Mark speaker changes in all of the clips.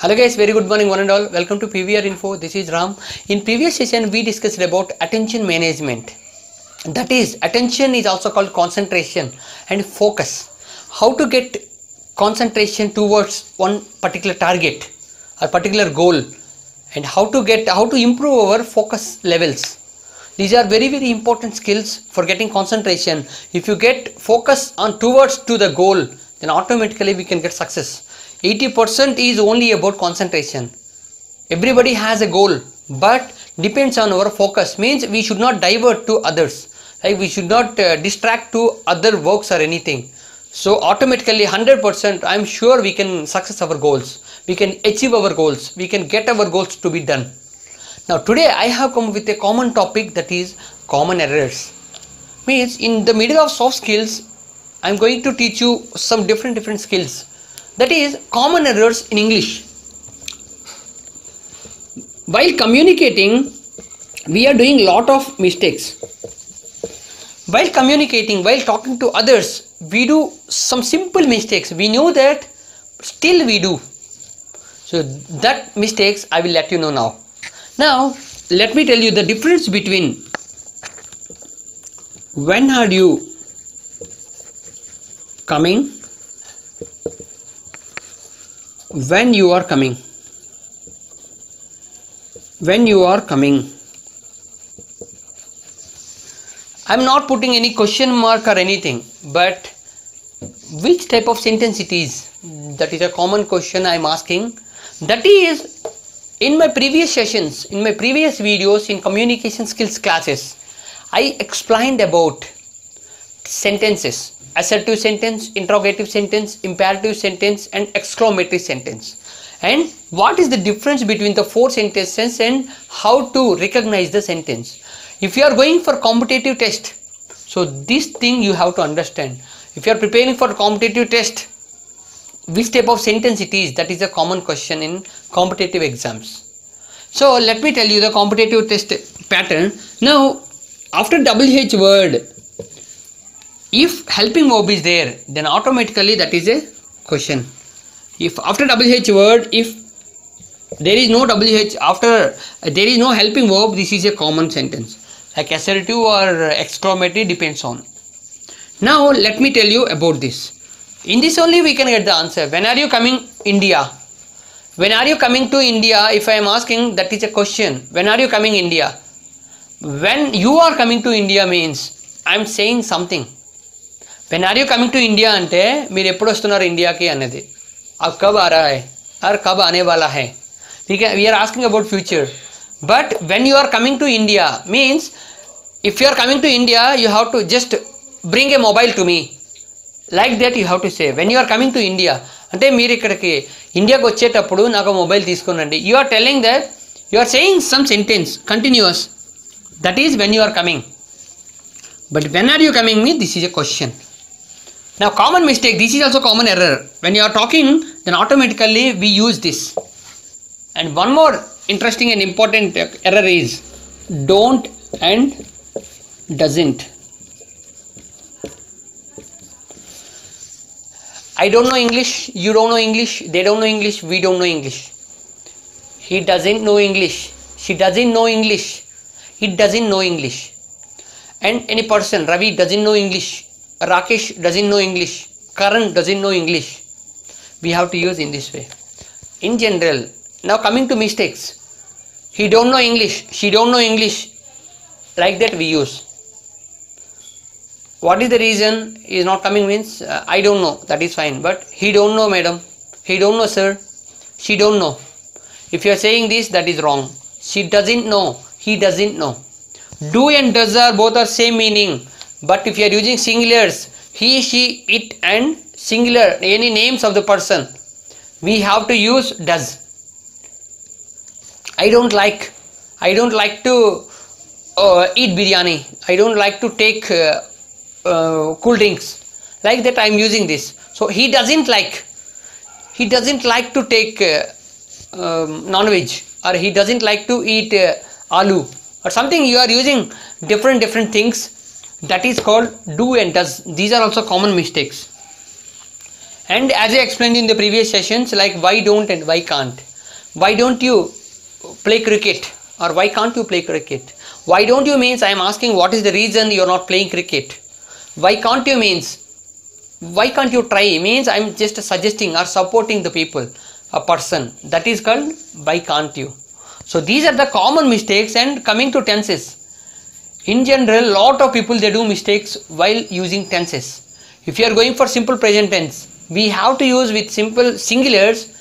Speaker 1: Hello guys, very good morning one and all. Welcome to PVR Info. This is Ram. In previous session we discussed about attention management. That is, attention is also called concentration and focus. How to get concentration towards one particular target or particular goal, and how to improve our focus levels. These are very important skills for getting concentration. If you get focus on towards to the goal, then automatically we can get success. 80% is only about concentration. Everybody has a goal, but depends on our focus. Means we should not divert to others. Like we should not distract to other works or anything. So automatically 100% I am sure we can success our goals. We can achieve our goals. We can get our goals to be done. Now today I have come with a common topic, that is common errors. Means in the middle of soft skills I am going to teach you some different skills. That is common errors in English. While communicating, we are doing lot of mistakes. While communicating, while talking to others, we do some simple mistakes. We know that, still we do. So that mistakes I will let you know now. Now let me tell you the difference between when are you coming, when you are coming. When you are coming, I am not putting any question mark or anything, but which type of sentence it is? That is a common question I am asking. That is, in my previous sessions, in my previous videos in communication skills classes, I explained about sentences. Assertive sentence, interrogative sentence, imperative sentence and exclamatory sentence, and what is the difference between the four sentences and how to recognize the sentence. If you are going for competitive test, so this thing you have to understand. If you are preparing for competitive test, which type of sentence it is, that is a common question in competitive exams. So let me tell you the competitive test pattern. Now after WH word, if helping verb is there, then automatically that is a question. If after WH word, if there is no WH, after there is no helping verb, this is a common sentence. Like assertive or exclamatory, depends on. Now let me tell you about this. In this only we can get the answer. When are you coming India? When are you coming to India? If I am asking, that is a question. When are you coming India? When you are coming to India means I am saying something. When are you coming to India అంటే మీరు ఎప్పుడు వస్తున్నారు ఇండియాకి అనేది. अब कब आ रहा है और कब आने वाला है. ठीक है, we are asking about future. But when you are coming to India means, if you are coming to India, you have to just bring a mobile to me. Like that you have to say. When you are coming to India, అంటే మీరు ఇక్కడికి ఇండియాకి వచ్చేటప్పుడు నాకు mobile తీసుకునండి. You are telling that, you are saying some sentence continuous. That is when you are coming. But when are you coming means this is a question. Now common mistake, this is also common error. When you are talking, then automatically we use this. And one more interesting and important error is don't and doesn't. I don't know English, you don't know English, they don't know English, we don't know English. He doesn't know English, she doesn't know English, he doesn't know English. And any person, Ravi doesn't know English, Rakesh doesn't know English, Karan doesn't know English. We have to use in this way. In general, now coming to mistakes. He don't know English, she don't know English. Like that we use. What is the reason he is not coming means, I don't know, that is fine. But he don't know madam, he don't know sir, she don't know. If you are saying this, that is wrong. She doesn't know, he doesn't know. Do and does are both are same meaning. But if you are using singulars, he, she, it and singular, any names of the person, we have to use does. I don't like to eat biryani. I don't like to take cool drinks. Like that I am using this. So he doesn't like to take non-veg, or he doesn't like to eat aloo or something. You are using different things. That is called do and does. These are also common mistakes. And as I explained in the previous sessions, like why don't and why can't. why don't you play cricket, or why can't you play cricket? Why don't you means I am asking what is the reason you are not playing cricket. Why can't you means why can't you try means I am just suggesting or supporting the people, a person. That is called why can't you. So these are the common mistakes. And coming to tenses, in general lot of people they do mistakes while using tenses. If you are going for simple present tense, we have to use with simple singulars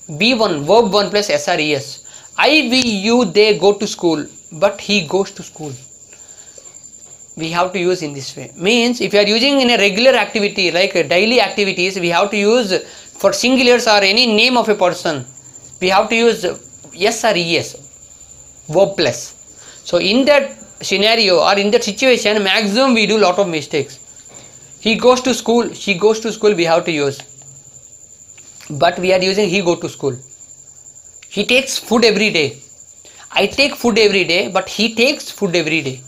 Speaker 1: be1 verb 1 plus SRES. I, we, you, they go to school, but he goes to school. We have to use in this way. Means if you are using in a regular activity like daily activities, we have to use for singulars or any name of a person, we have to use yes or es, verb plus. So in that scenario or in that situation, maximum we do lot of mistakes. He goes to school, she goes to school, we have to use, but we are using he go to school. He takes food every day. I take food every day, but he takes food every day.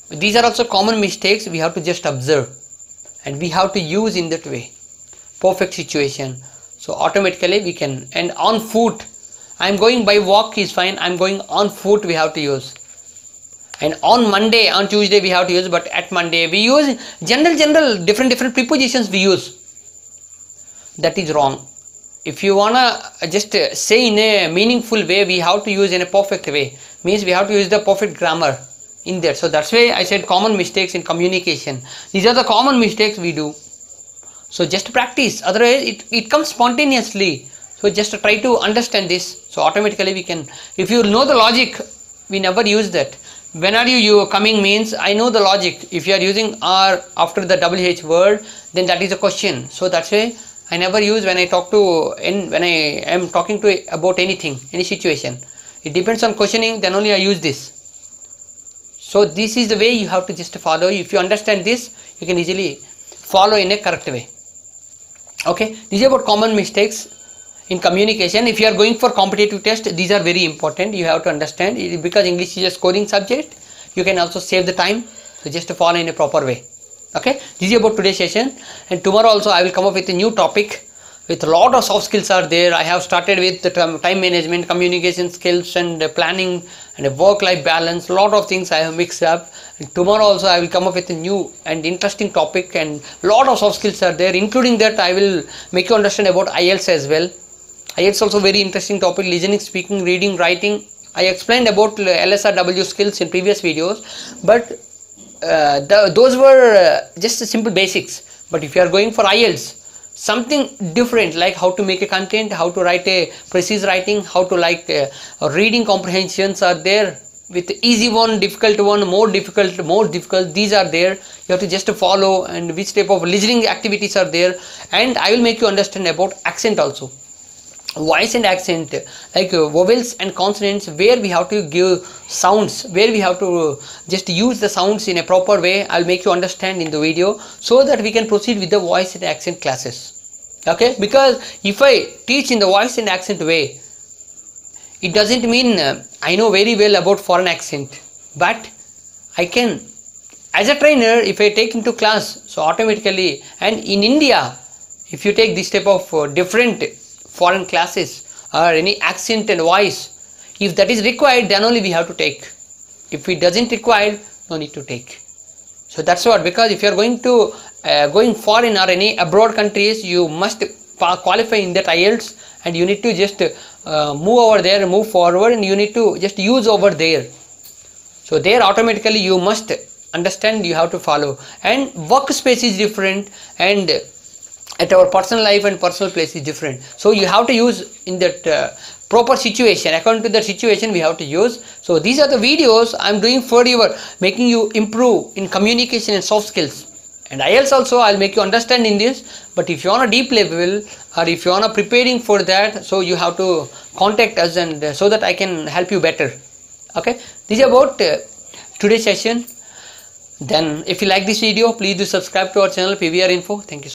Speaker 1: These are also common mistakes. We have to just observe and we have to use in that way. Perfect situation. So automatically we can. And on foot, I am going by walk is fine. I am going on foot, we have to use. And on Monday, on Tuesday we have to use, but at Monday we use general different prepositions we use. That is wrong. If you wanna just say in a meaningful way, we have to use in a perfect way. Means we have to use the perfect grammar in there. So that's why I said common mistakes in communication. These are the common mistakes we do. So just practice. Otherwise it comes spontaneously. So just try to understand this. So automatically we can. If you know the logic, we never use that. When are you coming means I know the logic. If you are using R after the WH word, then that is a question. So that's why I never use when I talk to when I am talking to about anything, any situation. It depends on questioning, then only I use this. So this is the way you have to just follow. If you understand this, you can easily follow in a correct way. Okay, this is about common mistakes in communication. If you are going for competitive test, these are very important. You have to understand because English is a scoring subject. You can also save the time. So just to follow in a proper way. Okay, this is about today's session, and tomorrow also I will come up with a new topic with a lot of soft skills are there. I have started with the time management, communication skills, and planning, and a work-life balance. A lot of things I have mixed up. And tomorrow also I will come up with a new and interesting topic, and a lot of soft skills are there. Including that, I will make you understand about IELTS as well. IELTS also very interesting topic: listening, speaking, reading, writing. I explained about LSRW skills in previous videos, but those were just simple basics. But if you are going for IELTS, something different, like how to make a content, how to write a precise writing, how to reading comprehensions are there, with easy one, difficult one, more difficult, these are there. You have to just follow, and which type of listening activities are there. And I will make you understand about accent also, voice and accent, like vowels and consonants, where we have to give sounds, where we have to just use the sounds in a proper way. I'll make you understand in the video, so that we can proceed with the voice and accent classes. Okay, because if I teach in the voice and accent way, it doesn't mean I know very well about foreign accent, but I can, as a trainer, if I take into class, so automatically. And in India, if you take this type of different foreign classes or any accent and voice, if that is required, then only we have to take. If it doesn't require, no need to take. So that's what, because if you are going foreign or any abroad countries, you must qualify in that IELTS, and you need to just move over there, move forward, and you need to just use over there. So there automatically you must understand, you have to follow. And workspace is different, and at our personal life and personal place is different. So you have to use in that proper situation. According to the situation we have to use. So these are the videos I am doing for you, making you improve in communication and soft skills. And IELTS also I'll make you understand in this. But if you are on a deep level, or if you are preparing for that, so you have to contact us, and so that I can help you better. Okay, this is about today's session. Then if you like this video, please do subscribe to our channel PVR Info. Thank you.